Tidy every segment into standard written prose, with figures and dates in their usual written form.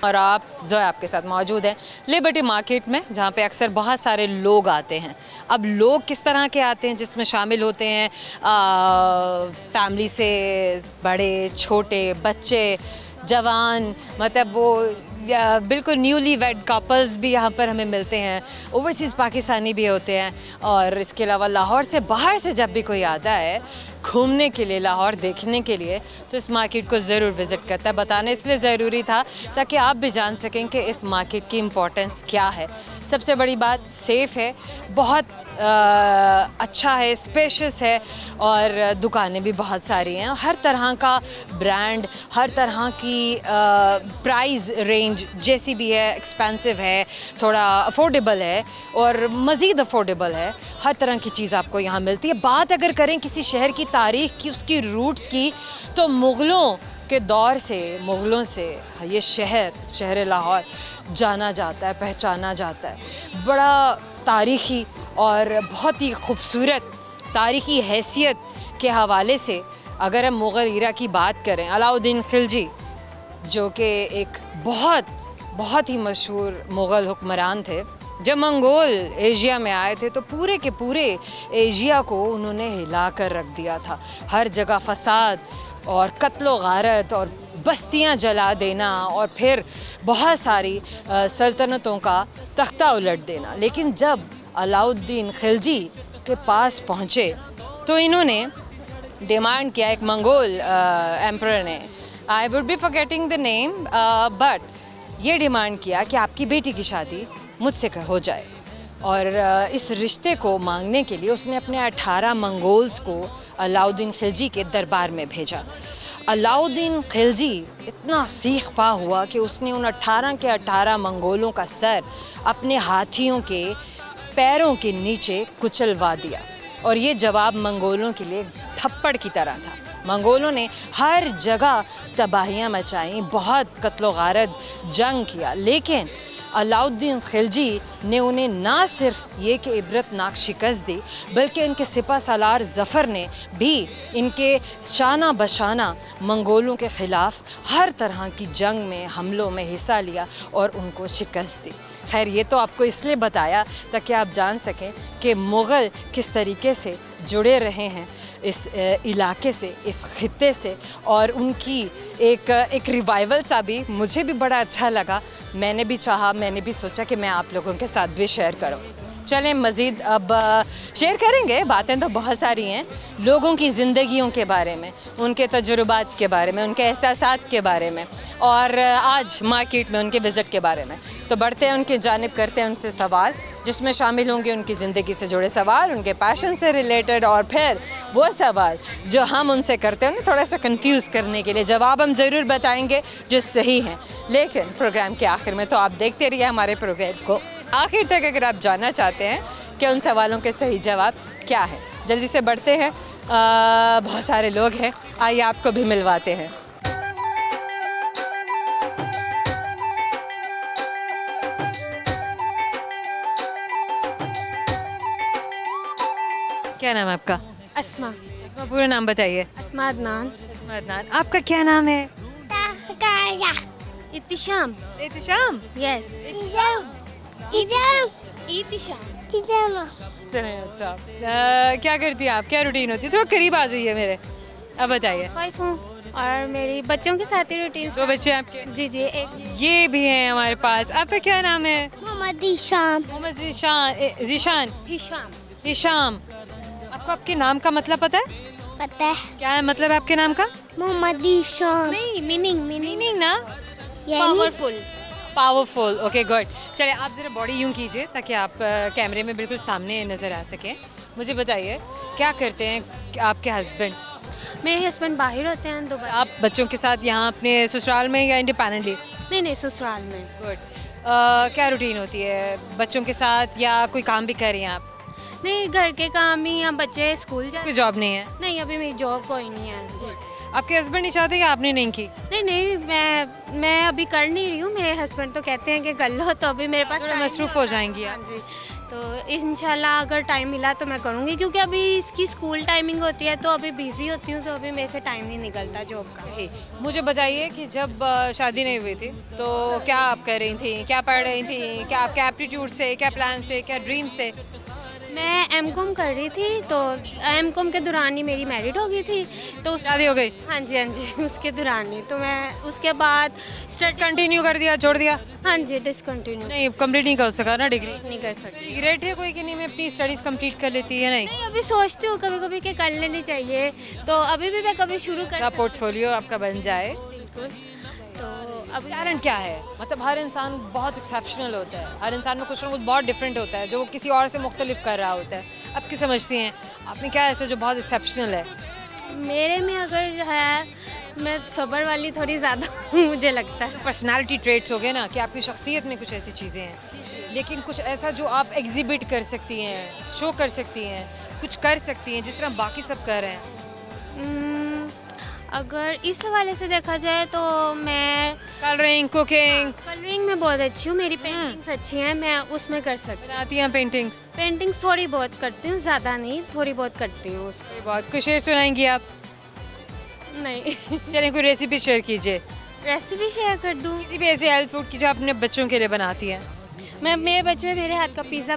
और आप ज़ोया आपके साथ मौजूद हैं लिबर्टी मार्केट में, जहाँ पे अक्सर बहुत सारे लोग आते हैं। अब लोग किस तरह के आते हैं, जिसमें शामिल होते हैं फैमिली से बड़े छोटे बच्चे जवान, मतलब वो बिल्कुल न्यूली वेड कपल्स भी यहाँ पर हमें मिलते हैं, ओवरसीज़ पाकिस्तानी भी होते हैं। और इसके अलावा लाहौर से बाहर से जब भी कोई आता है घूमने के लिए, लाहौर देखने के लिए, तो इस मार्केट को ज़रूर विज़िट करता है। बताना इसलिए ज़रूरी था ताकि आप भी जान सकें कि इस मार्केट की इम्पोर्टेंस क्या है। सबसे बड़ी बात, सेफ़ है, बहुत अच्छा है, स्पेशियस है, और दुकानें भी बहुत सारी हैं। हर तरह का ब्रांड, हर तरह की प्राइस रेंज जैसी भी है, एक्सपेंसिव है, थोड़ा अफोर्डेबल है और मज़ीद अफोर्डेबल है, हर तरह की चीज़ आपको यहाँ मिलती है। बात अगर करें किसी शहर की तारीख़ की, उसकी रूट्स की, तो मुग़लों के दौर से, मुग़लों से ये शहर लाहौर जाना जाता है, पहचाना जाता है। बड़ा तारीख़ी और बहुत ही खूबसूरत तारीख़ी हैसियत के हवाले से अगर हम मुग़ल ईरा की बात करें, अलाउद्दीन खिलजी जो कि एक बहुत ही मशहूर मुग़ल हुक्मरान थे, जब मंगोल एशिया में आए थे तो पूरे के पूरे एशिया को उन्होंने हिला कर रख दिया था। हर जगह फसाद और कत्लो गारत और बस्तियां जला देना और फिर बहुत सारी सल्तनतों का तख्ता उलट देना। लेकिन जब अलाउद्दीन खिलजी के पास पहुँचे तो इन्होंने डिमांड किया, एक मंगोल एम्परर ने, I would be forgetting the name, but ये डिमांड किया कि आपकी बेटी की शादी मुझसे हो जाए। और इस रिश्ते को मांगने के लिए उसने अपने 18 मंगोल्स को अलाउद्दीन खिलजी के दरबार में भेजा। अलाउद्दीन खिलजी इतना सीख पा हुआ कि उसने उन 18 के 18 मंगोलों का सर अपने हाथियों के पैरों के नीचे कुचलवा दिया। और ये जवाब मंगोलों के लिए थप्पड़ की तरह था। मंगोलों ने हर जगह तबाहियाँ मचाई, बहुत कत्लो गारत जंग किया, लेकिन अलाउद्दीन खिलजी ने उन्हें ना सिर्फ ये कि इबरतनाक शिकस्त दी, बल्कि इनके सिपा सालार ज़फ़र ने भी इनके शाना बशाना मंगोलों के ख़िलाफ़ हर तरह की जंग में, हमलों में हिस्सा लिया और उनको शिकस्त दी। खैर, ये तो आपको इसलिए बताया ताकि आप जान सकें कि मुग़ल किस तरीके से जुड़े रहे हैं इस इलाके से, इस खित्ते से, और उनकी एक रिवाइवल सा भी मुझे भी बड़ा अच्छा लगा। मैंने भी चाहा, मैंने भी सोचा कि मैं आप लोगों के साथ भी शेयर करूं। चलें, मज़ीद अब शेयर करेंगे, बातें तो बहुत सारी हैं, लोगों की ज़िंदगियों के बारे में, उनके तजुर्बात के बारे में, उनके एहसासात के बारे में, और आज मार्केट में उनके विज़िट के बारे में। तो बढ़ते हैं उनकी जानिब, करते हैं उनसे सवाल, जिसमें शामिल होंगे उनकी ज़िंदगी से जुड़े सवाल, उनके पैशन से रिलेटेड, और फिर वो सवाल जो हम उनसे करते हैं उन्हें थोड़ा सा कंफ्यूज करने के लिए जवाब हम ज़रूर बताएंगे जो सही हैं। लेकिन प्रोग्राम के आखिर में तो आप देखते रहिए हमारे प्रोग्राम को आखिर तक, अगर आप जानना चाहते हैं कि उन सवालों के सही जवाब क्या है। जल्दी से बढ़ते हैं, बहुत सारे लोग हैं, आइए आपको भी मिलवाते हैं। क्या नाम है आपका? अस्मा। अस्मा, पूरा नाम बताइए। अस्मा अदनान। अस्मा अदनान। आपका क्या नाम है? इत्तिशाम। एहतिशाम। यस। चलें, अच्छा, क्या करती हैं आप, क्या रूटीन होती है? थोड़ा करीब आ जाइए मेरे, अब बताइए। वाइफ हूँ और मेरी बच्चों के साथ ही रूटीन। 2 बच्चे आपके? जी जी, एक ये भी हैं हमारे पास। आपका क्या नाम है? मोहम्मद ज़ीशान। मोहम्मद ज़ीशान। हिशाम। हिशाम। आपको आपके नाम का मतलब पता है? पता है। क्या है मतलब आपके नाम का? मोहम्मद ज़ीशान। नहीं, मीनिंग ना, पावरफुल। पावरफुल। Okay, good. चलिए, आप ज़रा बॉडी यूँ कीजिए ताकि आप कैमरे में बिल्कुल सामने नज़र आ सकें। मुझे बताइए, क्या करते हैं आपके हस्बैंड? मेरे हस्बैंड बाहर होते हैं दुबई। आप बच्चों के साथ यहाँ अपने ससुराल में या इंडिपेंडेंटली? नहीं, ससुराल में। गुड। क्या रूटीन होती है बच्चों के साथ, या कोई काम भी कर रही हैं आप? नहीं, घर के काम ही, या बच्चे स्कूल जाते। कोई जॉब नहीं है? नहीं, अभी मेरी जॉब कोई नहीं है। जी। आपके हस्बैंड नहीं चाहते कि आपने नहीं की? नहीं, मैं अभी कर नहीं रही हूँ। मेरे हस्बैंड तो कहते हैं कि कर लो, तो अभी मेरे पास थोड़ा time मसरूफ़ नहीं हो जाएंगी होता। आप। हाँ जी, तो इंशाल्लाह अगर टाइम मिला तो मैं करूँगी, क्योंकि अभी इसकी स्कूल टाइमिंग होती है तो अभी बिज़ी होती हूँ, तो अभी मेरे से टाइम नहीं निकलता जॉब का। सही। मुझे बताइए कि जब शादी नहीं हुई थी तो क्या आप कर रही थी, क्या पढ़ रही थी, क्या आपके एप्टीट्यूड से, क्या प्लान थे, क्या ड्रीम्स थे? मैं एमकॉम कर रही थी, तो एमकॉम के दौरान ही मेरी मैरिड हो गई थी, तो शादी हो गई, हाँ जी उसके दौरान ही तो मैं उसके बाद स्टडी कंटिन्यू कर दिया, छोड़ दिया? हाँ जी डिसकंटिन्यू नहीं, कंप्लीट नहीं कर सका ना डिग्री? नहीं कर सकती। रिग्रेट है कोई कि नहीं मैं अपनी स्टडीज कंप्लीट कर लेती है? नहीं। नहीं अभी सोचती हूँ कभी कभी कि कर लेनी चाहिए, तो अभी भी मैं कभी शुरू कर अच्छा पोर्टफोलियो आपका बन जाए। बिल्कुल। तो अब टैलेंट क्या है? मतलब हर इंसान बहुत एक्सेप्शनल होता है, हर इंसान में कुछ ना कुछ बहुत डिफरेंट होता है जो वो किसी और से मुख्तलिफ कर रहा होता है। आप क्या समझती हैं, आपने क्या ऐसा जो बहुत एक्सेप्शनल है? मेरे में अगर है, मैं सब्र वाली थोड़ी ज़्यादा मुझे लगता है। पर्सनालिटी ट्रेट्स हो गए ना कि आपकी शख्सियत में कुछ ऐसी चीज़ें हैं, लेकिन कुछ ऐसा जो आप एग्जिबिट कर सकती हैं, शो कर सकती हैं, कुछ कर सकती हैं जिस तरह बाकी सब कर रहे हैं। अगर इस हवाले से देखा जाए तो मैं कलरिंग, कुकिंग, कलरिंग में बहुत अच्छी हूँ, मेरी पेंटिंग्स अच्छी हैं, मैं उसमें कर सकती बनाती हैं पेंटिंग्स? हूँ। पेंटिंग्स थोड़ी बहुत करती हूँ, ज़्यादा नहीं, थोड़ी बहुत करती हूँ उसको। बहुत कुछ शेयर सुनाएंगी आप? नहीं चलिए कोई रेसिपी शेयर कीजिए, रेसिपी शेयर कर दूँ? किसी भी ऐसे हेल्थ फूड की जो आप अपने बच्चों के लिए बनाती हैं। मेरे बच्चे मेरे हाथ का पिज़्ज़ा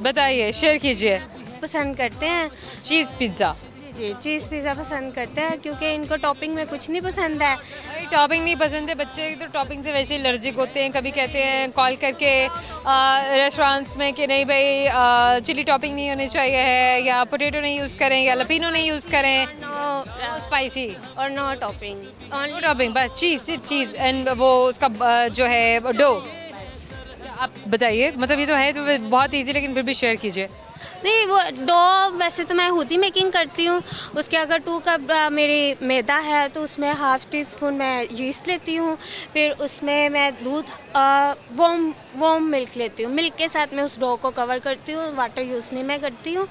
बताइए, शेयर कीजिए। पसंद करते हैं। Cheese pizza? जी चीज़ पिज़्ज़ा पसंद करते हैं, क्योंकि इनको टॉपिंग में कुछ नहीं पसंद है। भाई टॉपिंग नहीं पसंद है, बच्चे तो टॉपिंग से वैसे एलर्जिक होते हैं। कभी कहते हैं कॉल करके रेस्टोरेंट्स में कि नहीं भाई चिली टॉपिंग नहीं होनी चाहिए है, या पोटैटो नहीं यूज़ करें, या लपीनो नहीं यूज़ करें, नो स्पाइसी और नो टॉपिंग, नो टॉपिंग, बस चीज़, सिर्फ चीज़ एंड वो उसका जो है डो। आप बताइए, मतलब ये तो है तो बहुत ईजी, लेकिन फिर भी शेयर कीजिए। नहीं वो दो, वैसे तो मैं खुद ही मेकिंग करती हूँ। उसके अगर 2 कप मेरी मैदा है तो उसमें हाफ़ टी स्पून मैं यीस्ट लेती हूँ, फिर उसमें मैं दूध वार्म मिल्क लेती हूँ। मिल्क के साथ मैं उस डो को कवर करती हूँ, वाटर यूज़ नहीं मैं करती हूँ,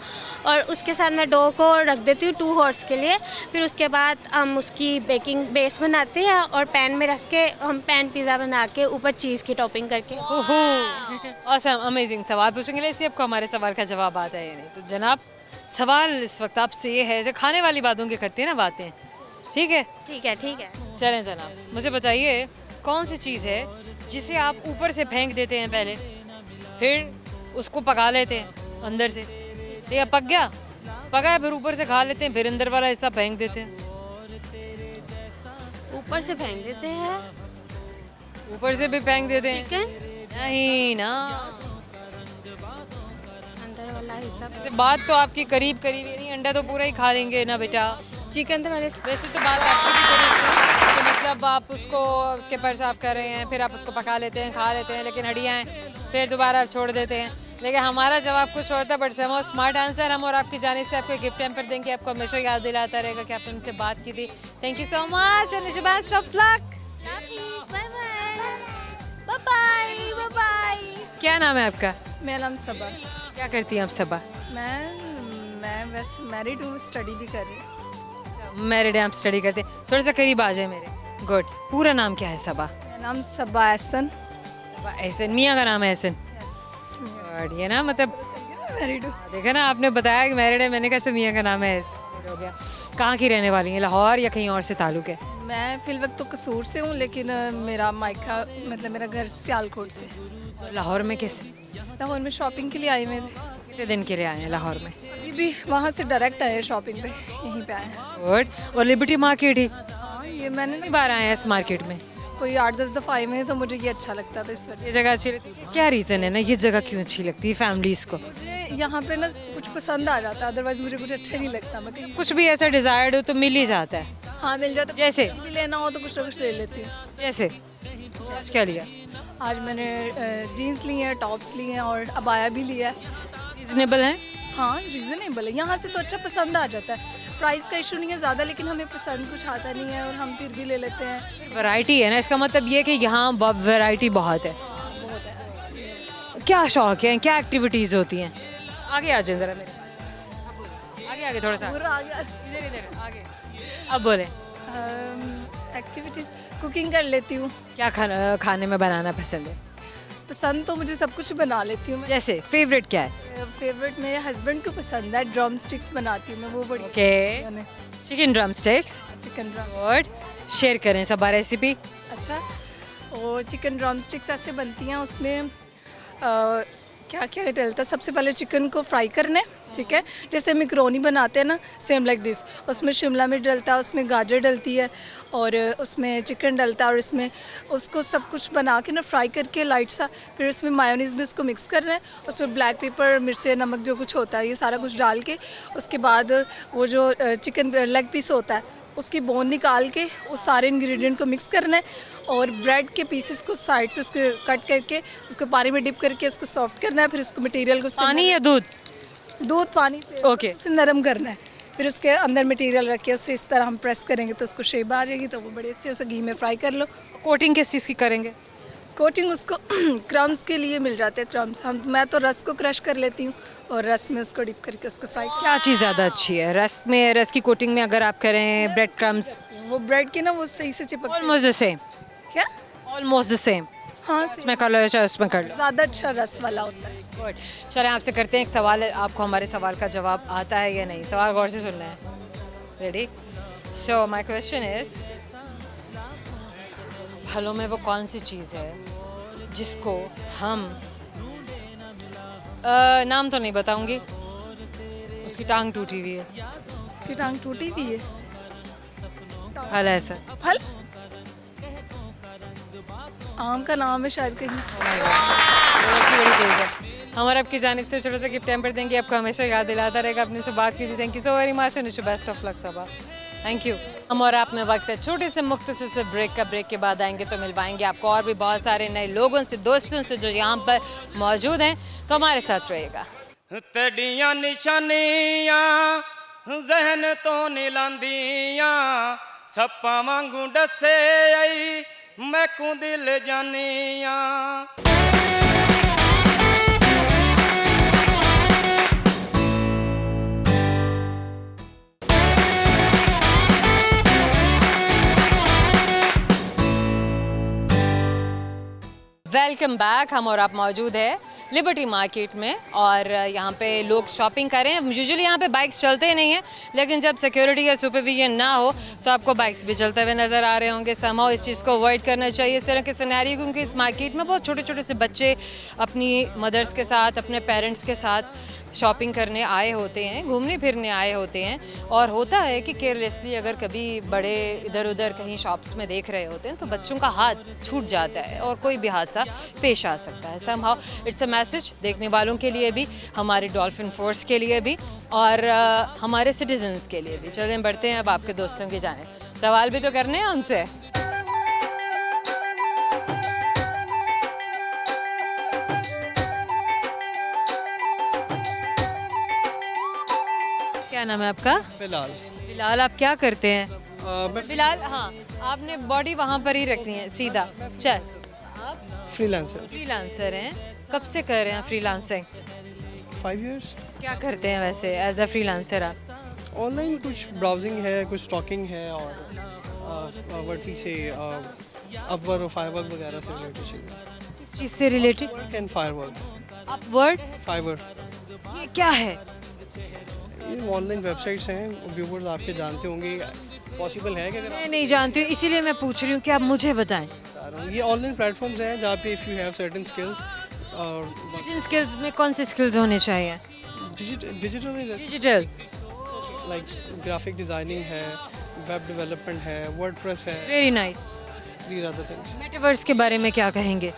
और उसके साथ मैं डो को रख देती हूँ 2 हॉर्स के लिए। फिर उसके बाद हम उसकी बेकिंग बेस बनाते हैं और पैन में रख के हम पैन पिज़्ज़ा बना के ऊपर चीज़ की टॉपिंग करके। Awesome, amazing. सवाल पूछेंगे इसलिए आपको हमारे सवाल का जवाब आता है या नहीं? तो जनाब सवाल इस वक्त आपसे ये है, जो खाने वाली बातों की करती है ना बातें, ठीक है? ठीक है ठीक है। चलें जनाब, मुझे बताइए कौन सी चीज़ है जिसे आप ऊपर से फेंक देते हैं पहले, फिर उसको पका लेते हैं अंदर से, ठीक है? पका है, फिर ऊपर से खा लेते हैं, फिर अंदर वाला हिस्सा फेंक देते हैं। ऊपर से फेंक देते हैं? ऊपर से भी फेंक देते हैं? चिकन? नहीं ना, अंदर वाला हिस्सा। वैसे बात तो आपकी करीब करीब ही नहीं, अंडा तो पूरा ही खा लेंगे ना बेटा। चिकन तो मैंने वैसे तो बात आपकी भी करीब कि मतलब आप उसको उसके पर साफ कर रहे हैं, फिर आप उसको पका लेते हैं, खा लेते हैं, लेकिन हड्डियाँ हैं फिर दोबारा आप छोड़ देते हैं। लेकिन हमारा जवाब कुछ और था, बट समो स्मार्ट आंसर। हम और आपकी जानिब से आपको गिफ्ट हैम्पर देंगे, आपको हमेशा याद दिलाता रहेगा कि आपने उनसे बात की थी। Thank you so much and best of luck. Bye bye bye bye. क्या नाम है आपका? मेरा नाम सबा। क्या करती हैं आप सबा? मैं बस मैरिड हूँ, स्टडी भी कर रही हूँ। मैरिड हैं, आप स्टडी करते हैं। थोड़ा सा करीब आ जाए मेरे। गुड। पूरा नाम क्या है सबा? मेरा नाम सबा एहसन। सबा एहसन, मियाँ का नाम है एहसन? गुड। ये ना मतलब मैरिड हूँ। देखा ना, आपने बताया कि मैरिड है, मैंने कहा से मियाँ का नाम है एहसन, हो गया। कहाँ की रहने वाली हैं, लाहौर या कहीं और से ताल्लुक़ है? मैं फिल वक्त तो कसूर से हूँ, लेकिन मेरा मायका मतलब मेरा घर सियालकोट से। लाहौर में कैसे? लाहौर में शॉपिंग के लिए आए हुए थे। कितने दिन के लिए आए हैं लाहौर में? अभी भी वहाँ से डायरेक्ट आए शॉपिंग पे, यहीं पे आए हैं। गुड। और लिबर्टी मार्केट ही हाँ ये मैंने कितनी बार आए हैं इस मार्केट में? कोई 8-10 दफ़ा आए हुए हैं, तो मुझे ये अच्छा लगता था इस वजह। ये जगह अच्छी लगती है? क्या रीज़न है ना, ये जगह क्यों अच्छी लगती है फैमिलीज़ को? मुझे यहाँ पे ना कुछ पसंद आ जाता है, अदरवाइज मुझे कुछ अच्छा नहीं लगता। मैं कहीं कुछ भी ऐसा डिज़ायर्ड हो तो मिल ही जाता है। हाँ मिल जाता है। जैसे? कुछ भी लेना हो तो कुछ ना कुछ ले लेती हूँ। जैसे आज क्या लिया? आज मैंने जीन्स ली हैं, टॉप्स लिए हैं और अबाया भी लिया है। रीजनेबल है? हाँ रीज़नेबल है, यहाँ से तो अच्छा पसंद आ जाता है। प्राइस का इशू नहीं है ज़्यादा, लेकिन हमें पसंद कुछ आता नहीं है और हम फिर भी ले लेते हैं। वैरायटी है ना, इसका मतलब ये कि यहाँ वैरायटी बहुत है। बहुत है। क्या शौक है, क्या एक्टिविटीज़ होती हैं? आगे आ जाए ज़रा मेरे पास, आगे आगे थोड़ा सा, पूरा आ गया। इधर इधर आगे। अब बोलें। एक्टिविटीज़ कुकिंग कर लेती हूँ। क्या खाने में बनाना पसंद है? पसंद तो मुझे सब कुछ बना लेती हूँ मैं। जैसे फेवरेट क्या है? फेवरेट मेरे हस्बैंड को पसंद है, ड्रम स्टिक्स बनाती हूँ मैं, वो बड़ी okay, chicken drum sticks. Chicken drum. और शेयर करें सब रेसिपी। अच्छा, और चिकन ड्रम स्टिक्स ऐसे बनती हैं, उसमें क्या क्या डलता है। सबसे पहले चिकन को फ्राई करना है, ठीक है, जैसे मैकरोनी बनाते हैं ना, सेम लाइक दिस। उसमें शिमला मिर्च डलता है, उसमें गाजर डलती है, और उसमें चिकन डलता है, और इसमें उसको सब कुछ बना के ना फ्राई करके लाइट सा, फिर उसमें मायोनीज भी उसको मिक्स करना है, उसमें ब्लैक पेपर, मिर्चें, नमक जो कुछ होता है ये सारा कुछ डाल के, उसके बाद वो जो चिकन लेग पीस होता है उसकी बोन निकाल के उस सारे इंग्रेडिएंट को मिक्स करना है, और ब्रेड के पीसेस को साइड से उसके कट करके उसको पानी में डिप करके उसको सॉफ्ट करना है। फिर उसको मटेरियल को पानी या दूध? दूध पानी से Okay. उसे नरम करना है, फिर उसके अंदर मटेरियल रख के उससे इस तरह हम प्रेस करेंगे तो उसको शेप आ जाएगी, तो वो बड़े अच्छे से घी में फ्राई कर लो। कोटिंग किस चीज़ की करेंगे? कोटिंग उसको क्रम्स के लिए मिल जाते हैं क्रम्स, मैं तो रस को क्रश कर लेती हूँ और रस में उसको डिप करके उसको फ्राई क्या चीज़ ज़्यादा अच्छी है रस में? रस की कोटिंग में अगर आप करें ब्रेड क्रम्स, वो ब्रेड के ना वो सही से चिपक ऑलमोस्ट द सेम। क्या, ऑलमोस्ट द सेम। हाँ, इसमें कर लो चाहे उसमें कर लो। ज़्यादा अच्छा रस वाला होता है। गुड। चलें आपसे करते हैं एक सवाल, आपको हमारे सवाल का जवाब आता है या नहीं? सवाल गौर से सुनना है। Ready? So my question is, फलों में वो कौन सी चीज़ है जिसको हम नाम तो नहीं बताऊंगी, उसकी टांग टूटी हुई है। उसकी टांग टूटी हुई है। फल है ऐसा? फल, आम का नाम है शायद कहीं। बड़ी तेज है। हमारे आपकी जानिब से छोटा सा गिफ्ट टेम्पर देंगे, आपको हमेशा याद दिलाता रहेगा अपने से बात की थी। Thank you so very much, and best of luck Saba. Thank you. हम और आप में वक्त है छोटे से मुख्तसर से ब्रेक का। ब्रेक के बाद आएंगे तो मिलवाएंगे आपको और भी बहुत सारे नए लोगों से, दोस्तों से जो यहाँ पर मौजूद हैं, तो हमारे साथ रहिएगा। तेडियां निशानियां जहन तो नीलांदियां, सप्पा वांगू डसे आई मैकू दिल जानियां। Welcome back. हम और आप मौजूद है लिबर्टी मार्केट में, और यहाँ पे लोग शॉपिंग कर रहे हैं। यूजुअली यहाँ पे बाइक्स चलते नहीं हैं, लेकिन जब सिक्योरिटी या सुपरविजन ना हो तो आपको बाइक्स भी चलते हुए नज़र आ रहे होंगे। समहाउ इस चीज़ को अवॉइड करना चाहिए इस तरह के सिनेरियो, क्योंकि इस मार्केट में बहुत छोटे छोटे से बच्चे अपनी मदर्स के साथ, अपने पेरेंट्स के साथ शॉपिंग करने आए होते हैं, घूमने फिरने आए होते हैं, और होता है कि केयरलेसली अगर कभी बड़े इधर उधर कहीं शॉप्स में देख रहे होते हैं तो बच्चों का हाथ छूट जाता है और कोई भी हादसा पेश आ सकता है। समहाउ इट्स अ मैसेज देखने वालों के लिए भी, हमारे डॉल्फिन फोर्स के लिए भी, और हमारे सिटीजन्स के लिए भी। चलें बढ़ते हैं अब आपके दोस्तों की जानिब, सवाल भी तो करने हैं उनसे। क्या नाम है आपका? फिलहाल बिलाल। आप क्या करते हैं? मैं बिलाल, हाँ, आपने बॉडी वहाँ पर ही रखनी है सीधा। चल, आप फ्रीलांसर। फ्रीलांसर हैं, कब से कर रहे हैं फ्रीलांसिंग? 5 इयर्स। क्या करते हैं वैसे एज अ फ्रीलांसर आप? ऑनलाइन कुछ ब्राउजिंग है, कुछ स्टॉकिंग है, और वर्टी से अपवर्क और फायरवर्क वगैरह से रिलेटेड चीज़ें। किस चीज़ से related? Work and firework. Upwork? Fiverr ये क्या है? ये ऑनलाइन वेबसाइट्स हैं, व्यूवर्स आपके जानते होंगे। पॉसिबल है कि अगर मैं नहीं जानती हूँ, इसीलिए मैं पूछ रही हूँ कि आप मुझे बताएं। बता रहा हूँ, ये ऑनलाइन प्लेटफॉर्म्स हैं जहाँ पे if you have certain skills और इन स्किल्स में कौन से स्किल्स होने चाहिए? Digital digital. Like graphic designing है, वेब डेवलपमेंट है, वर्डप्रेस है, very nice. These are the things. Metaverse के बारे में क्या कहेंगे?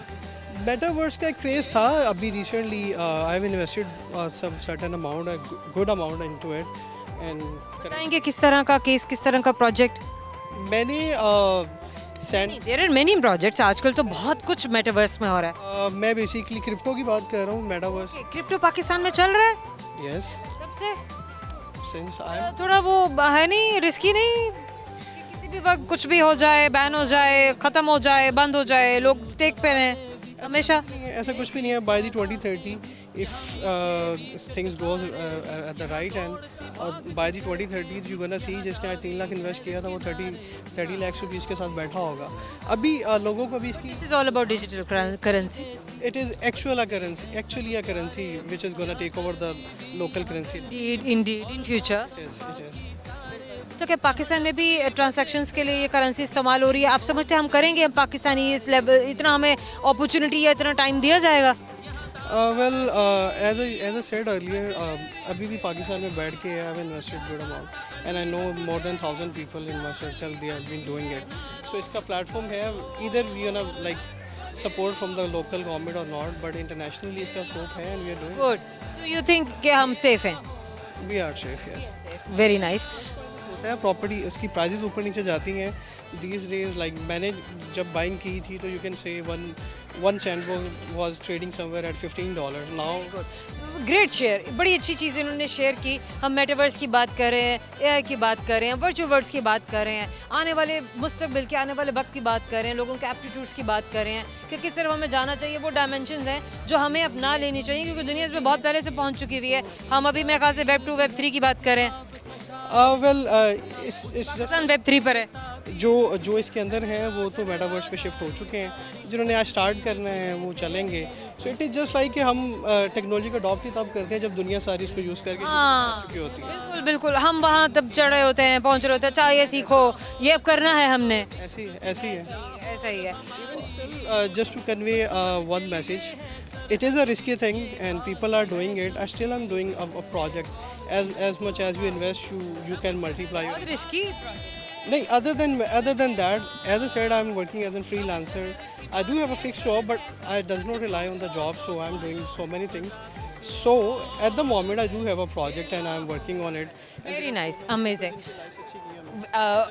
मेटावर्स का एक क्रेज़ था अभी recently. I have invested some certain amount, good amount into it, and बताएंगे किस तरह का केस, किस तरह का प्रोजेक्ट? मैंने send there are many projects, आजकल तो बहुत कुछ मेटावर्स में हो रहा है। मैं बेसिकली क्रिप्टो की बात कर रहा हूँ। मेटावर्स, क्रिप्टो पाकिस्तान में चल रहा है? यस, कब से? सिंस आई थोड़ा वो है नहीं, रिस्की नहीं कि किसी भी वक्त कुछ भी हो जाए, बैन हो जाए, ख़त्म हो जाए, बंद हो जाए, लोग स्टेक पे रहें हमेशा? ऐसा कुछ भी नहीं है। By the 2030 if things goes at the right end, और by the 2030 you're gonna see जिसने आज 3 लाख इन्वेस्ट किया था वो 30 लाख रुपीज़ के साथ बैठा होगा। अभी लोगों को अभी इसकी This is all about digital currency. it is actually a currency which is gonna take over the local currency. Indeed, in future. It is. तो क्या पाकिस्तान में भी ट्रांजैक्शंस के लिए ये करेंसी इस्तेमाल हो रही है? आप समझते हैं हम करेंगे, हम पाकिस्तानी इस लेवल इतना हमें अपॉर्चुनिटी या इतना टाइम दिया जाएगा? Well, as I said earlier, अभी भी पाकिस्तान में बैठ के I have invested good amount, and I know more than 1,000 people in my circle they have been doing it. So इसका platform है, either we gonna like support from the local government or not, but internationally इसका scope है and we are doing. Good. So you think कि हम safe हैं? We are safe, yes. Very nice. होता है property उसकी prices ऊपर नीचे जाती हैं these days, like मैंने जब बाइंग की थी तो you can say one sandbox was trading somewhere at $15 now. Great share, बड़ी अच्छी चीज़ इन्होंने शेयर की। हम मेटावर्स की बात कर रहे हैं, एआई की बात कर रहे हैं, वर्चुअल वर्ल्ड्स की बात कर रहे हैं, आने वाले मुस्तकबिल के आने वाले वक्त की बात कर रहे हैं, लोगों के एप्टीट्यूड्स की बात कर रहे हैं कि किस तरफ हमें जाना चाहिए। वो डायमेंशंस हैं जो हमें अपना लेनी चाहिए क्योंकि दुनिया इसमें बहुत पहले से पहुंच चुकी हुई है। हम अभी मेरे ख्याल से वेब 2 वेब 3 की बात कर रहे हैं। इस वेब 3 पर है। जो इसके अंदर हैं वो तो मेटावर्स पे शिफ्ट हो चुके हैं, जिन्होंने आज स्टार्ट करना है वो चलेंगे। So it is just like कि हम टेक्नोलॉजी को अडॉप्ट ही तब करते हैं जब दुनिया सारी इसको यूज़ करके चुकी होती है। बिल्कुल बिल्कुल, हम वहाँ तब चढ़ रहे होते हैं, पहुँच रहे होते हैं, चाहे ये सीखो, ये अब करना है हमने। ऐसी है ऐसा ही है। just to convey one message, it is a risky thing and people are doing it. I still am doing a project. As much as you invest, you can multiply. बहुत risky. No, other than that, as I said, I'm working as a freelancer. I do have a fixed job, but I does not rely on the job, so I'm doing so many things. So at the moment, I do have a project and I'm working on it. Very nice, amazing,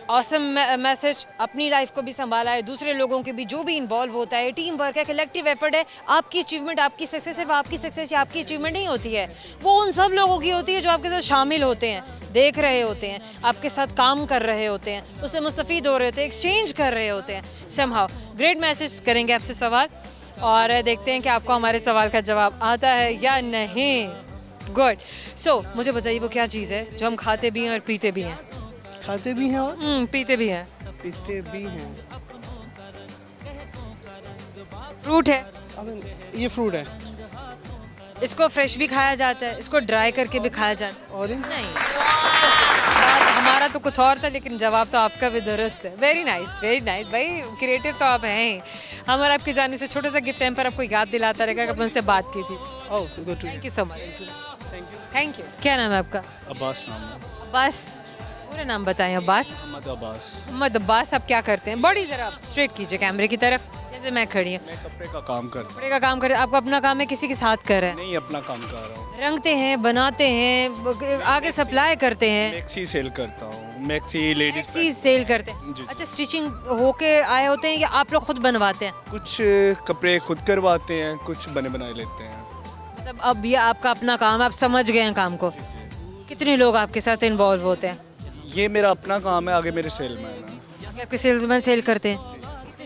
awesome message. अपनी life को भी संभाला है, दूसरे लोगों के भी जो भी इन्वॉल्व होता है, टीम वर्क है, कलेक्टिव एफर्ट है। आपकी अचीवमेंट, आपकी सक्सेस सिर्फ आपकी सक्सेस या आपकी अचीवमेंट नहीं होती है, वो उन सब लोगों की होती है जो आपके साथ शामिल होते हैं, देख रहे होते हैं, आपके साथ काम कर रहे होते हैं, उससे मुस्तफ़ीद हो रहे होते हैं, एक्सचेंज कर रहे होते हैं। Somehow great message. करेंगे आपसे सवाल और देखते हैं कि आपको हमारे सवाल का जवाब आता है या नहीं। गुड। सो मुझे बताइए वो क्या चीज़ है जो हम खाते भी हैं और पीते भी हैं? खाते भी हैं और पीते भी हैं। पीते भी हैं। फ्रूट है। ये फ्रूट है। इसको फ्रेश भी खाया जाता है, इसको ड्राई करके भी खाया जाता है। ऑरेंज? नहीं, बात हमारा तो कुछ और था लेकिन जवाब तो आपका भी दुरुस्त है। वेरी नाइस भाई, क्रिएटिव तो आप हैं ही। हमारा आपकी जाने से छोटा सा गिफ्ट टाइम पर आपको याद दिलाता रहेगा कि अपन से बात की थी। Oh, good to thank you so much. Thank you. क्या नाम है आपका? अब्बास नाम है। अब्बास, पूरा नाम बताएं। अब्बास? मोहम्मद अब्बास। आप क्या करते हैं? बॉडी ज़रा स्ट्रेट कीजिए कैमरे की तरफ, जैसे मैं खड़ी हूँ। मैं कपड़े का काम करता हूँ। कपड़े का काम कर, आपका अपना काम है, किसी के साथ कर रहे हैं? नहीं, अपना काम कर रहा हूँ। रंगते हैं, बनाते हैं, आगे सप्लाई करते हैं? मैक्सी सेल करता हूँ, मैक्सी लेडीज चीज सेल करते हैं। जी। अच्छा, स्टिचिंग होके आए होते हैं या आप लोग खुद बनवाते हैं? कुछ कपड़े खुद करवाते हैं, कुछ बने बनाए लेते हैं। मतलब अब ये आपका अपना काम, आप समझ गए हैं काम को। कितने लोग आपके साथ इन्वॉल्व होते हैं? ये मेरा अपना काम है, आगे मेरे सेलमैन है। आगे आपके सेल्समैन सेल करते हैं?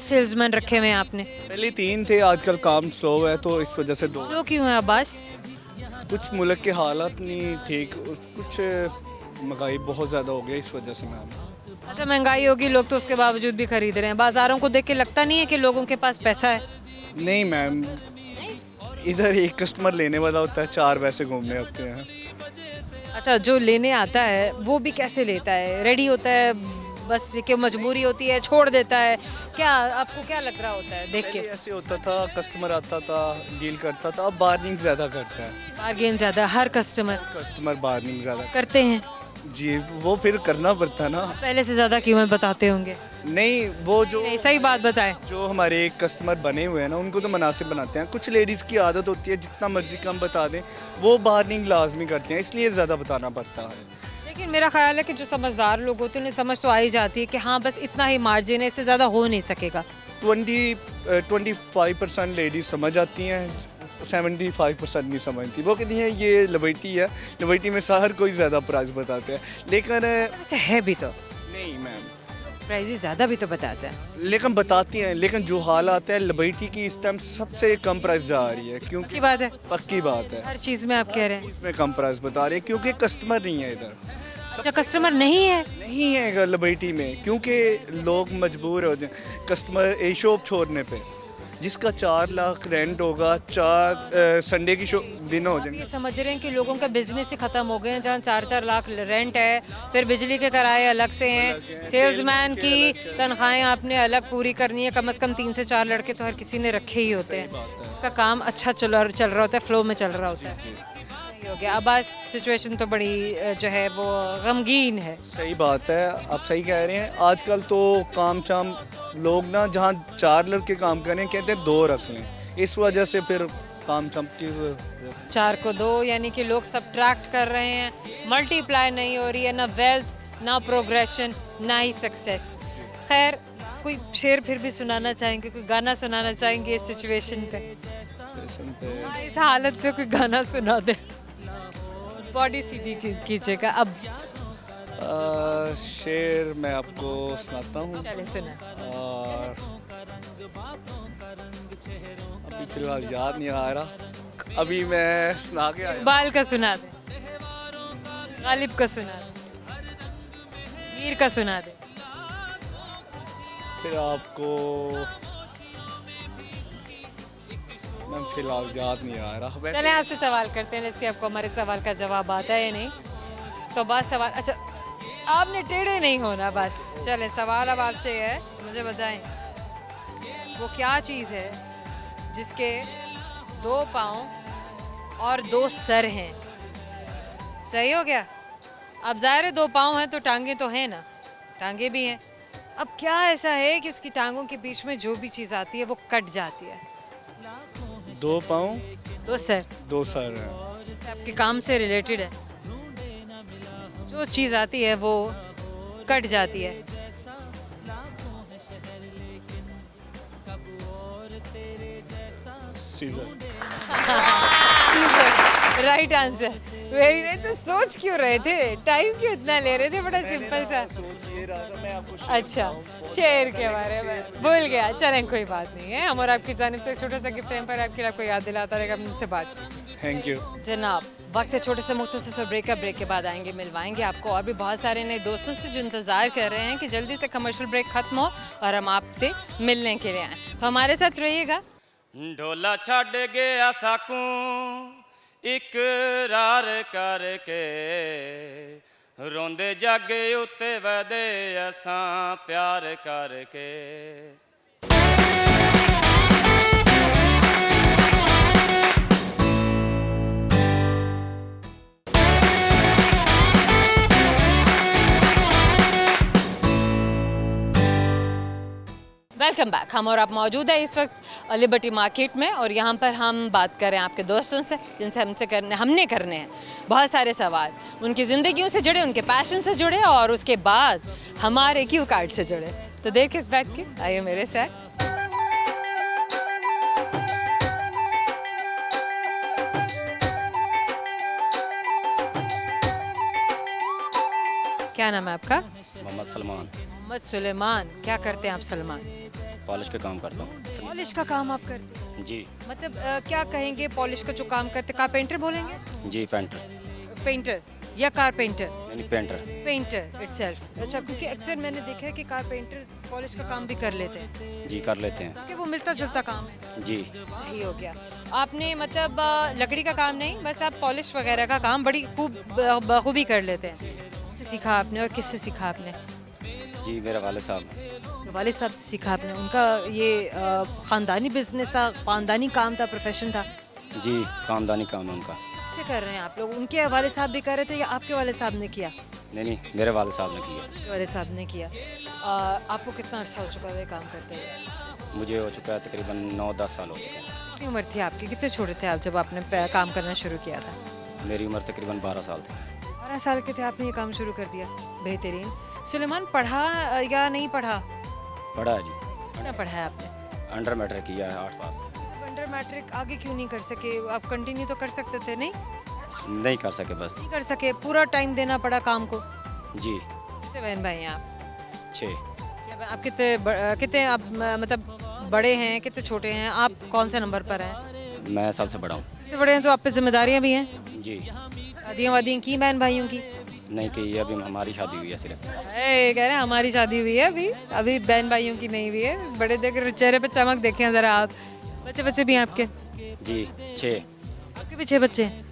सेल्समैन रखे हुए हैं आपने? पहले 3 थे, आजकल काम स्लो है तो इस वजह से 2। स्लो क्यों है अब्बास? कुछ मुल्क के हालात नहीं ठीक, कुछ महंगाई बहुत ज़्यादा हो गया, इस वजह से मैम। अच्छा, महंगाई होगी, लोग तो उसके बावजूद भी खरीद रहे हैं। बाजारों को देख के लगता नहीं है कि लोगों के पास पैसा है? नहीं मैम, इधर एक कस्टमर लेने वाला होता है, 4 वैसे घूमने होते हैं। अच्छा, जो लेने आता है वो भी कैसे लेता है? रेडी होता है, बस कि मजबूरी होती है, छोड़ देता है? क्या आपको क्या लग रहा होता है देख के? पहले ऐसे होता था, कस्टमर आता था, डील करता था, अब बार्गेनिंग ज़्यादा करता है। बार्गेन ज़्यादा, हर कस्टमर बार्गेनिंग ज़्यादा करते हैं? जी, वो फिर करना पड़ता ना। पहले से ज़्यादा कीमत बताते होंगे? नहीं, वो जो नहीं, सही बात बताएं। जो हमारे कस्टमर बने हुए हैं ना, उनको तो मुनासिब बनाते हैं। कुछ लेडीज़ की आदत होती है जितना मर्जी कम बता दें, वो बार्गेनिंग लाजमी करते हैं, इसलिए ज़्यादा बताना पड़ता है। लेकिन मेरा ख्याल है कि जो समझदार लोग होते हैं उन्हें समझ तो आ ही जाती है कि हाँ बस इतना ही मार्जिन है, इससे ज़्यादा हो नहीं सकेगा। 25% लेडीज़ समझ आती हैं, 75% नहीं समझती। वो कहती हैं ये लवेटी है, लवेटी में हर कोई ज़्यादा प्राइस बताते हैं, लेकिन वैसे है भी तो। नहीं मैम, प्राइजेस ज़्यादा भी तो बताते हैं। लेकिन बताती हैं, लेकिन जो हाल आता है लिबर्टी की इस टाइम सबसे कम प्राइस जा रही है, की क्योंकि बात है, पक्की बात है, हर चीज़ में आप कह रहे हैं। इसमें कम प्राइस बता रही है क्योंकि कस्टमर नहीं है इधर, अच्छा, कस्टमर नहीं है। नहीं है लिबर्टी में, क्योंकि लोग मजबूर हो जाए कस्टमर ए शॉप छोड़ने पे, जिसका 4 लाख रेंट होगा, 4 संडे की दिन हो आप ये जाएंगे। समझ रहे हैं कि लोगों का बिजनेस ही खत्म हो गए हैं, जहाँ 4-4 लाख रेंट है, फिर बिजली के किराए अलग से हैं, सेल्समैन की तनख्वाहें आपने अलग पूरी करनी है, कम से कम 3 से 4 लड़के तो हर किसी ने रखे ही होते हैं। इसका काम अच्छा चल रहा होता है, फ्लो में चल रहा होता है। सही हो गया। अब आज सिचुएशन तो बड़ी जो है वो गमगीन है। सही बात है, आप सही कह रहे हैं। आजकल तो काम शाम लोग ना जहाँ 4 लड़के काम कर रहे हैं कहते हैं 2 रख लें, इस वजह से फिर काम शाम की 4 को 2 यानी कि लोग सब्ट्रैक्ट कर रहे हैं, मल्टीप्लाई नहीं हो रही है, ना वेल्थ ना प्रोग्रेशन ना ही सक्सेस। खैर, कोई शेर फिर भी सुनाना चाहेंगे, कोई गाना सुनाना चाहेंगे इस सिचुएशन पे? हाँ, इस हालत पे कोई गाना सुना दे, बॉडी सीधी कीजिएगा। अब शेर मैं आपको सुनाता हूँ, चले सुना। और अभी फिलहाल याद नहीं आ रहा, अभी मैं सुना के आया। बाल का सुना दे, गालिब का सुना दे, मीर का सुना दे। फिर आपको मैं फिलहाल याद नहीं आ रहा। चले आपसे सवाल करते हैं, लेट्स सी आपको हमारे सवाल का जवाब आता है या नहीं। तो बस सवाल, अच्छा आपने टेढ़े नहीं होना बस। चले सवाल अब आपसे है, मुझे बताएं वो क्या चीज़ है जिसके 2 पाँव और 2 सर हैं? सही हो गया। अब ज़ाहिर है 2 पाँव हैं तो टांगे तो हैं ना, टांगे भी हैं। अब क्या ऐसा है कि उसकी टांगों के बीच में जो भी चीज़ आती है वो कट जाती है? 2 पाँव 2 सर 2 सर हैं। जैसे आपके काम से रिलेटेड है, जो चीज़ आती है वो कट जाती है। Scissor. Right answer, very nice. तो सोच क्यों रहे थे, टाइम क्यों इतना ले रहे थे? बड़ा सिंपल सा। सोच ये रहा था मैं आपको अच्छा, शेर के बारे में भूल गया। चलें कोई बात नहीं है, हम और आपकी जानिब से एक छोटा सा गिफ्ट टाइम पर आपके लिए आपको याद दिलाता रहेगा मुझसे बात। थैंक यू जनाब, वक्त है छोटे से मुख्तसर से ब्रेक के बाद आएंगे, मिलवाएंगे आपको और भी बहुत सारे नए दोस्तों से जो इंतज़ार कर रहे हैं कि जल्दी से कमर्शियल ब्रेक ख़त्म हो और हम आपसे मिलने के लिए आएँ। तो हमारे साथ रहिएगा। ढोला छड़ गया साकू इकरार करके, रोंदे जग उत्ते वदे असां प्यार करके। Welcome back. हम और आप मौजूद है इस वक्त लिबर्टी मार्केट में और यहाँ पर हम बात कर रहे हैं आपके दोस्तों से जिनसे हमने करने हैं बहुत सारे सवाल, उनकी ज़िंदगियों से जुड़े, उनके पैशन से जुड़े और उसके बाद हमारे क्यू कार्ड से जुड़े। तो देर किस बात की, आइए मेरे साथ। क्या नाम है आपका? मोहम्मद सलमान। मोहम्मद सुलेमान। क्या करते हैं आप सलमान? पॉलिश का काम करता हूँ। पॉलिश का काम आप करते हैं? जी मतलब क्या कहेंगे पॉलिश का जो काम करते, कारपेंटर बोलेंगे? जी पेंटर। पेंटर या कारपेंटर? यानी पेंटर। Painter itself. अच्छा, क्योंकि अक्सर मैंने देखा है कि कारपेंटर्स पॉलिश का काम भी कर लेते हैं, जी कर लेते हैं। क्योंकि वो मिलता जुलता काम है। जी सही हो गया। आपने मतलब लकड़ी का काम नहीं, बस आप पॉलिश वगैरह का काम बड़ी खूब बखूबी कर लेते हैं। किससे सीखा आपने और किससे सीखा आपने? जी मेरे वाले साहब। वालिद साहब से सीखा आपने? उनका ये ख़ानदानी बिजनेस था, ख़ानदानी काम था, प्रोफेशन था? जी खानदानी काम है उनका। किससे कर रहे हैं आप लोग? उनके वाले साहब भी कर रहे थे या आपके वाले साहब ने किया? नहीं मेरे वाले साहब ने किया। आपके वाले साहब ने किया। आपको कितना अर्सा हो चुका है काम करते हुए? मुझे हो चुका है तकरीबन 9-10 साल हो चुके हैं। कितनी उम्र थी आपकी, कितने छोटे थे आप जब आपने काम करना शुरू किया था? मेरी उम्र तकरीबन 12 साल थी। 12 साल के थे आपने ये काम शुरू कर दिया। बेहतरीन। सुलेमान, पढ़ा या नहीं पढ़ा? पढ़ा है जी। कितना पढ़ा है आपने? अंडर मैट्रिक किया है 8 पास। अंडर मैट्रिक आगे क्यों नहीं कर सके? आप कंटिन्यू तो कर सकते थे। नहीं नहीं कर सके बस। नहीं कर सके, पूरा टाइम देना पड़ा काम को। जी कितने बहन भाई हैं आप? 6। आप कितने आप मतलब बड़े हैं, कितने छोटे हैं, आप कौन से नंबर पर हैं? मैं सबसे बड़ा हूँ। सबसे बड़े हैं तो आप पे जिम्मेदारियाँ भी हैं। जी। शादियाँ वादियाँ की बहन भाइयों की? नहीं कि अभी हमारी शादी हुई है सिर्फ। कह रहे हैं हमारी शादी हुई है, अभी अभी बहन भाइयों की नहीं हुई है। बड़े देख चेहरे पे चमक देखें ज़रा आप। बच्चे बच्चे भी हैं आपके? जी 6। आपके भी 6 बच्चे हैं?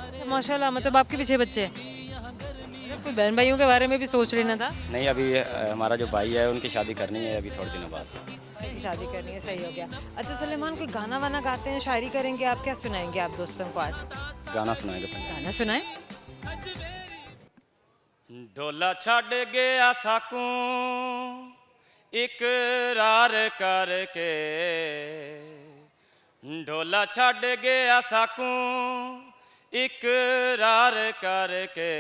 अच्छा माशाल्लाह, मतलब आपके भी 6 बच्चे हैं। मतलब कोई बहन भाइयों के बारे में भी सोच लेना था। नहीं अभी हमारा जो भाई है उनकी शादी करनी है अभी थोड़े दिनों बाद। भाई की शादी करनी है, सही हो गया। अच्छा सलेमान, कोई गाना वाना गाते हैं, शायरी करेंगे आप? क्या सुनाएंगे आप दोस्तों को आज? गाना सुनाएंगे पंजाबी। गाना सुनाएं। ढोला छड़ गया साकू इकरार करके, ढोला छड़ गया साकू इकरार करके,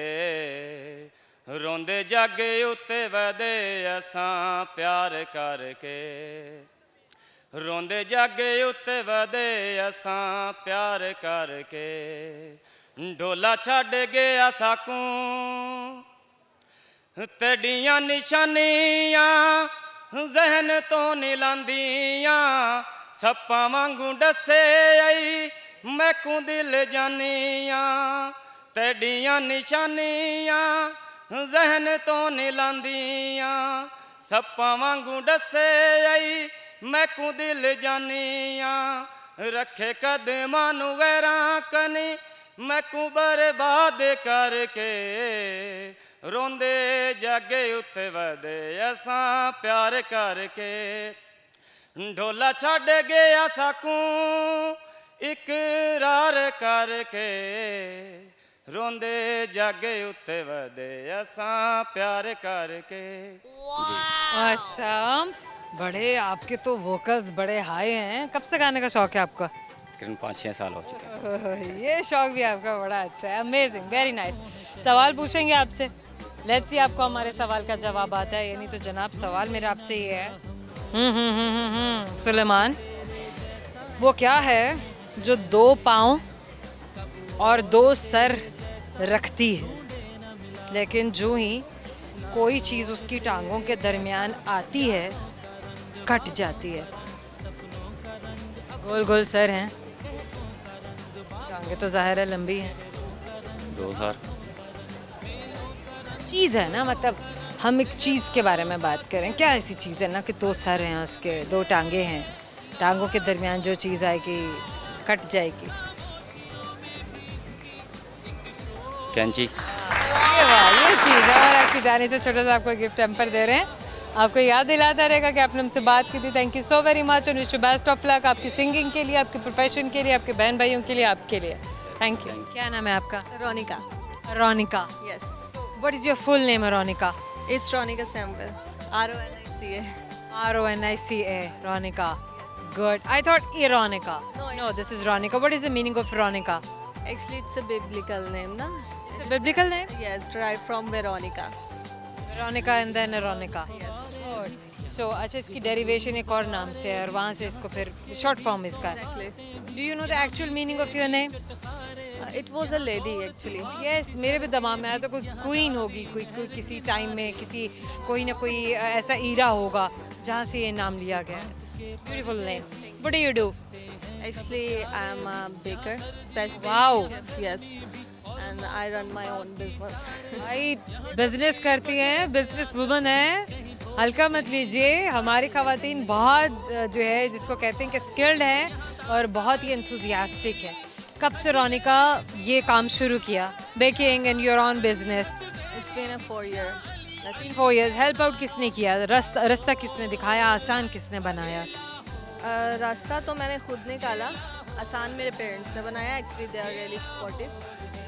रोंदे जग उत्ते वदे असां प्यार करके, रोंदे जग उत्ते वदे असां प्यार करके, ढोला छड़ गया साकू तेडियां निशानियां जहन तो नीलांदियां, सप्पा वांगू डसे आई मैकू दिल जानियां, तेडियां निशानियां जहन तो नीलांदियां, सप्पा वांगू डसे आई मैकू दिल जानियां, रखे कदमां नू गैरां कनी मैकू बर्बाद करके, रोंदे जागे उत्ते वदे असां प्यार करके, ढोला छड़ गया साकू इकरार करके, रोंदे जागे उत्ते वदे असां प्यार करके। awesome, बड़े आपके तो वोकल्स बड़े हाई हैं। कब से गाने का शौक है आपका? तकरीबन 5-6 साल हो चुके हैं। ये शौक भी आपका बड़ा अच्छा है। Amazing, very nice. सवाल पूछेंगे आपसे, लेट्स सी आपको हमारे सवाल का जवाब आता है या नहीं। तो जनाब सवाल मेरा आपसे ये है, सुलेमान, वो क्या है जो 2 पाँव और 2 सर रखती है, लेकिन जो ही कोई चीज़ उसकी टांगों के दरमियान आती है कट जाती है? गोल गोल सर हैं, टांगे तो ज़ाहिर है लंबी हैं। 2 सर। चीज़ है ना, मतलब हम एक चीज़ के बारे में बात करें। क्या ऐसी चीज़ है ना कि 2 सर हैं उसके, 2 टांगे हैं, टांगों के दरमियान जो चीज़ आएगी कट जाएगी? कैंची। ये चीज़ है। और आपकी जाने से छोटा सा आपको गिफ्ट टेम्पर दे रहे हैं, आपको याद दिलाता रहेगा कि आपने हमसे बात की थी। Thank you so very much and wish you best of luck आपकी सिंगिंग के लिए, आपके प्रोफेशन के लिए, आपके बहन भाइयों के लिए, आपके लिए। Thank you. क्या नाम है आपका? Ronika. Ronika. Yes. What is your full name? Ronika. It's Ronika Samuel. RONICA. RONICA. Ronika. Good. I thought Ironica. No, No, this is Ronika. What is the meaning of Ronika? Actually, it's a biblical name, na? It's a biblical name? Yes, derived from Veronica. Veronica and then Ronika. Yes. Good. So, अच्छा इसकी derivation एक और नाम से है और वहाँ से इसको फिर शॉर्ट फॉर्म इसका है। Exactly. Do you know the actual meaning of your name? It was a lady actually. Yes, मेरे भी दिमाग में आया तो कोई क्वीन होगी, कोई किसी टाइम में कोई ना कोई ऐसा ईरा होगा जहाँ से ये नाम लिया गया। Beautiful name. What do you do? Actually, I'm a baker. Best Wow. chef. Yes. And I run my own business. भाई बिजनेस करती हैं, बिजनेस वुमन है, हल्का मत लीजिए। हमारी खवातीन बहुत जो है जिसको कहते हैं कि स्किल्ड हैं और बहुत ही एंथुजियास्टिक है। कब से रोनिका ये काम शुरू किया, baking and your on business? It's been a 4-year. That's 4 years. Help out किसने किया? रास्ता किसने दिखाया? आसान किसने बनाया? रास्ता तो मैंने खुद निकाला, आसान मेरे पेरेंट्स ने बनाया. Actually they are really supportive.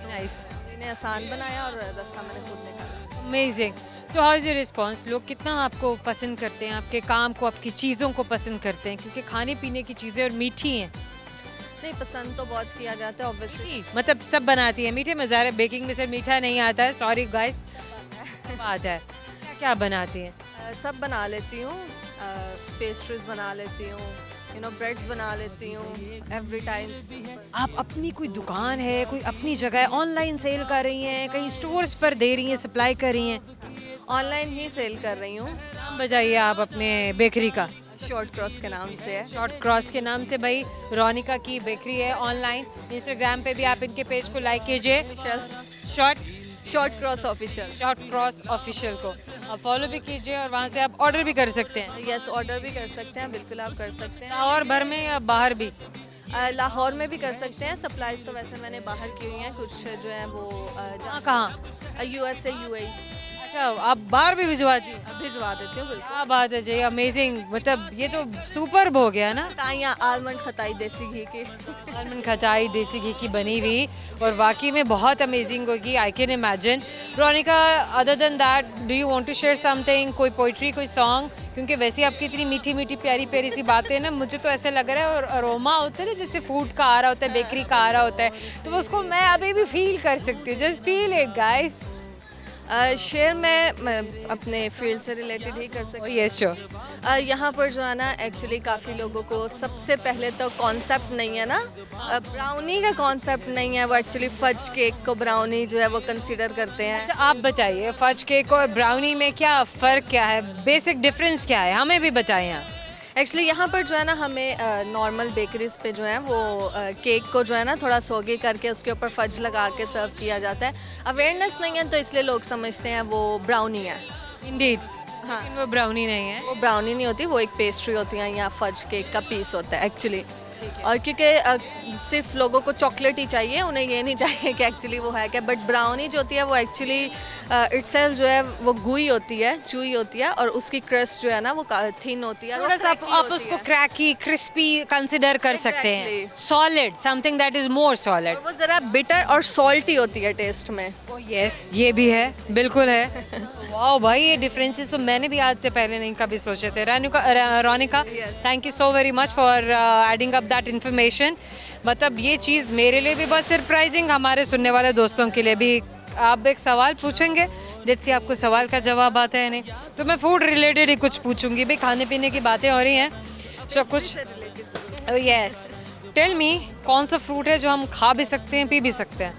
Nice, इन्हें आसान बनाया और रास्ता मैंने खुद निकाला. Amazing. So how is your response? लोग कितना आपको पसंद करते हैं, आपके काम को, आपकी चीज़ों को पसंद करते हैं? क्योंकि खाने पीने की चीज़ें और मीठी हैं। नहीं, पसंद तो बहुत किया जाता है ऑब्वियसली. मतलब सब बनाती है मीठे में, ज़ाहिर है बेकिंग में सिर्फ मीठा नहीं आता है। सॉरी गाइस, बात है। क्या क्या बनाती हैं? सब बना लेती हूँ. पेस्ट्रीज बना लेती हूँ, ब्रेड्स बना लेती हूँ एवरी टाइम. आप अपनी कोई दुकान है, कोई अपनी जगह है, ऑनलाइन सेल कर रही हैं, कहीं स्टोर्स पर दे रही हैं, सप्लाई कर रही हैं? ऑनलाइन ही सेल कर रही हूँ, नाम बताइए आप अपने बेकरी का। शॉर्ट क्रॉस के नाम से है। शॉर्ट क्रॉस के नाम से भाई रोनिका की बेकरी है ऑनलाइन। इंस्टाग्राम पे भी आप इनके पेज को लाइक कीजिए, short cross official. Short cross official को आप फॉलो भी कीजिए और वहाँ से आप ऑर्डर भी कर सकते हैं। यस, ऑर्डर भी कर सकते हैं, बिल्कुल आप कर सकते हैं। और भर में या बाहर भी? लाहौर में भी कर सकते हैं। सप्लाईज तो वैसे मैंने बाहर की हुई हैं, कुछ जो है वो कहाँ? USA UAE अच्छा, आप बाहर भी भिजवा दी? भिजवा देती हूँ बिल्कुल। क्या बात है जी, अमेजिंग। मतलब ये तो सुपर्ब हो गया ना। ताइयाँ आलमंड खताई देसी घी की आलमंड खटाई देसी घी की बनी हुई, और वाकई में बहुत अमेजिंग होगी। I can imagine. Ronika, other than that, do you want to share something, कोई पोइट्री, कोई सॉन्ग? क्योंकि वैसे आपकी इतनी मीठी मीठी प्यारी प्यारी सी बातें ना, मुझे तो ऐसा लग रहा है, और अरोमा होता है ना जैसे फूड का आ रहा होता है, बेकरी का आ रहा होता है, तो उसको मैं अभी भी फील कर सकती हूँ। Just feel it guys. Share मैं अपने फील्ड से रिलेटेड ही कर सकती हूँ। Yes sure. यहाँ पर जो है ना, एक्चुअली काफ़ी लोगों को सबसे पहले तो कॉन्सेप्ट नहीं है ना, ब्राउनी का कॉन्सेप्ट नहीं है। वो एक्चुअली फज केक को ब्राउनी जो है वो कंसीडर करते हैं। अच्छा, आप बताइए फज केक और ब्राउनी में क्या फ़र्क क्या है, बेसिक डिफरेंस क्या है, हमें भी बताएं आप। एक्चुअली यहाँ पर जो है ना, हमें नॉर्मल बेकरीज पे जो है वो केक को जो है ना थोड़ा सोगी करके उसके ऊपर फज लगा के सर्व किया जाता है। अवेयरनेस नहीं है तो इसलिए लोग समझते हैं वो ब्राउनी है। इंडीड। हाँ, लेकिन वो ब्राउनी नहीं है। वो ब्राउनी नहीं होती, वो एक पेस्ट्री होती है या फज केक का पीस होता है एक्चुअली। और क्योंकि सिर्फ लोगों को चॉकलेट ही चाहिए, उन्हें ये नहीं चाहिए कि एक्चुअली वो है क्या। बट ब्राउनी जो होती है वो एक्चुअली इटसेल्फ जो है वो गुई होती है, चूई होती है, और उसकी क्रस्ट जो है ना वो थिन होती है। थोड़ा सा आप उसको क्रैकी, क्रिस्पी कंसिडर कर सकते हैं। Solid, something that is more solid. वो ज़रा बिटर और सॉल्टी होती है टेस्ट में। यस, ये भी है, बिल्कुल है। वाह भाई, ये डिफरेंसेस तो मैंने भी आज से पहले नहीं कभी सोचे थे। Ronika, thank you so very much for adding up that information. मतलब ये चीज़ मेरे लिए भी बहुत सरप्राइजिंग, हमारे सुनने वाले दोस्तों के लिए भी। आप एक सवाल पूछेंगे, जैसे आपको सवाल का जवाब आता है नहीं, तो मैं फूड रिलेटेड ही कुछ पूछूंगी। भाई खाने पीने की बातें हो रही हैं, सो कुछ। यस, टेल मी, कौन सा फ्रूट है जो हम खा भी सकते हैं, पी भी सकते हैं?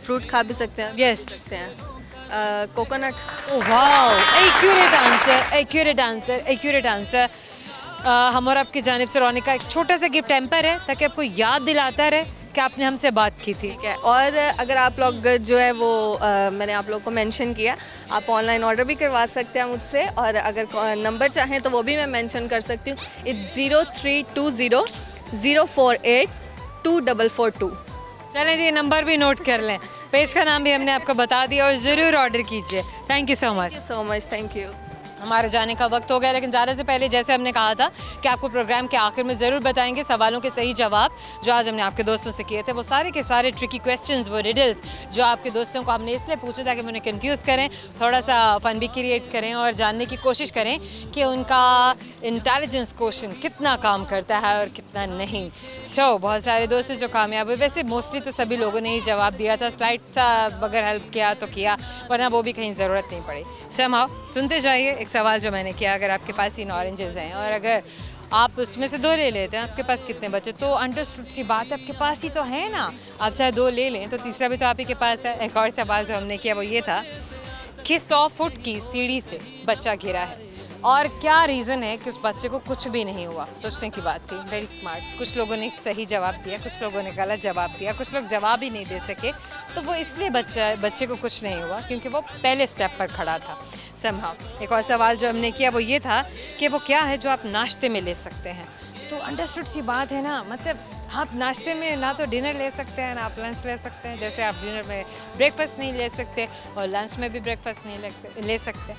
फ्रूट खा भी सकते हैं, Yes. सकते हैं। Coconut. Oh wow, accurate answer, accurate answer, accurate answer. हम और आपकी जानिब से रोनिका एक छोटा सा गिफ्ट टेम्पर है, ताकि आपको याद दिलाता रहे कि आपने हमसे बात की थी। ठीक है, और अगर आप लोग जो है वो मैंने आप लोग को मेंशन किया, आप ऑनलाइन ऑर्डर भी करवा सकते हैं मुझसे, और अगर नंबर चाहें तो वो भी मैं मेंशन कर सकती हूँ। इट्स 0320 048 2442। चलें जी, नंबर भी नोट कर लें, पेज का नाम भी हमने आपको बता दिया, और ज़रूर ऑर्डर कीजिए। Thank you so much. So much, thank you. हमारे जाने का वक्त हो गया, लेकिन ज़्यादा से पहले जैसे हमने कहा था कि आपको प्रोग्राम के आखिर में ज़रूर बताएंगे सवालों के सही जवाब जो आज हमने आपके दोस्तों से किए थे। वो सारे के सारे ट्रिकी क्वेश्चंस, वो रिडल्स जो आपके दोस्तों को हमने इसलिए पूछे ताकि उन्हें कंफ्यूज करें, थोड़ा सा फन भी क्रिएट करें और जानने की कोशिश करें कि उनका इंटेलिजेंस क्वेश्चन कितना काम करता है और कितना नहीं। बहुत सारे दोस्त जो कामयाब हुए, वैसे मोस्टली तो सभी लोगों ने ही जवाब दिया था, स्लाइड सा अगर हेल्प किया तो किया, वरना वो भी कहीं ज़रूरत नहीं पड़ी। समहाउ सुनते जाइए एक सवाल जो मैंने किया। अगर आपके पास इन ऑरेंजेस हैं और अगर आप उसमें से 2 ले लेते हैं, आपके पास कितने बचे? तो अंडरस्टूड सी बात है, आपके पास ही तो है ना। आप चाहे 2 ले लें तो तीसरा भी तो आप ही के पास है। एक और सवाल जो हमने किया वो ये था कि 100 फुट की सीढ़ी से बच्चा गिरा है, और क्या रीज़न है कि उस बच्चे को कुछ भी नहीं हुआ। सोचने की बात थी, वेरी स्मार्ट। कुछ लोगों ने सही जवाब दिया, कुछ लोगों ने गलत जवाब दिया, कुछ लोग जवाब ही नहीं दे सके। तो वो इसलिए बच्चे को कुछ नहीं हुआ क्योंकि वो पहले स्टेप पर खड़ा था। समहाउ एक और सवाल जो हमने किया वो ये था कि वो क्या है जो आप नाश्ते में ले सकते हैं। तो अंडरस्टूड सी बात है ना, मतलब आप नाश्ते में ना तो डिनर ले सकते हैं ना आप लंच ले सकते हैं। जैसे आप डिनर में ब्रेकफास्ट नहीं ले सकते और लंच में भी ब्रेकफास्ट नहीं ले सकते।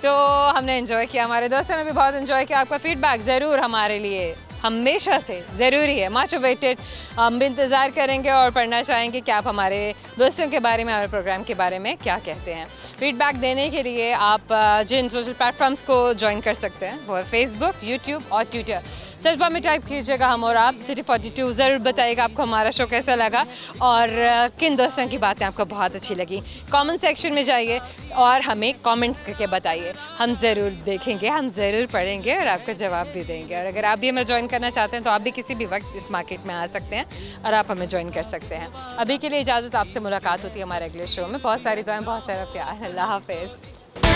तो हमने एंजॉय किया, हमारे दोस्तों ने भी बहुत एंजॉय किया। आपका फीडबैक ज़रूर हमारे लिए हमेशा से ज़रूरी है, मच अवेटेड। हम भी इंतज़ार करेंगे और पढ़ना चाहेंगे कि आप हमारे दोस्तों के बारे में, हमारे प्रोग्राम के बारे में क्या कहते हैं। फीडबैक देने के लिए आप जिन सोशल प्लेटफॉर्म्स को ज्वाइन कर सकते हैं वो है फेसबुक, यूट्यूब और ट्विटर। सर्च बार में टाइप कीजिएगा हम और आप सिटी 42। ज़रूर बताइएगा आपको हमारा शो कैसा लगा और किन दोस्तों की बातें आपको बहुत अच्छी लगी। कमेंट सेक्शन में जाइए और हमें कमेंट्स करके बताइए, हम ज़रूर देखेंगे, हम ज़रूर पढ़ेंगे और आपको जवाब भी देंगे। और अगर आप भी हमें ज्वाइन करना चाहते हैं तो आप भी किसी भी वक्त इस मार्केट में आ सकते हैं और आप हमें ज्वाइन कर सकते हैं। अभी के लिए इजाज़त, आपसे मुलाकात होती है हमारे अगले शो में। बहुत सारी दुआएं, बहुत सारा प्यार। अल्लाह हाफ़िज़।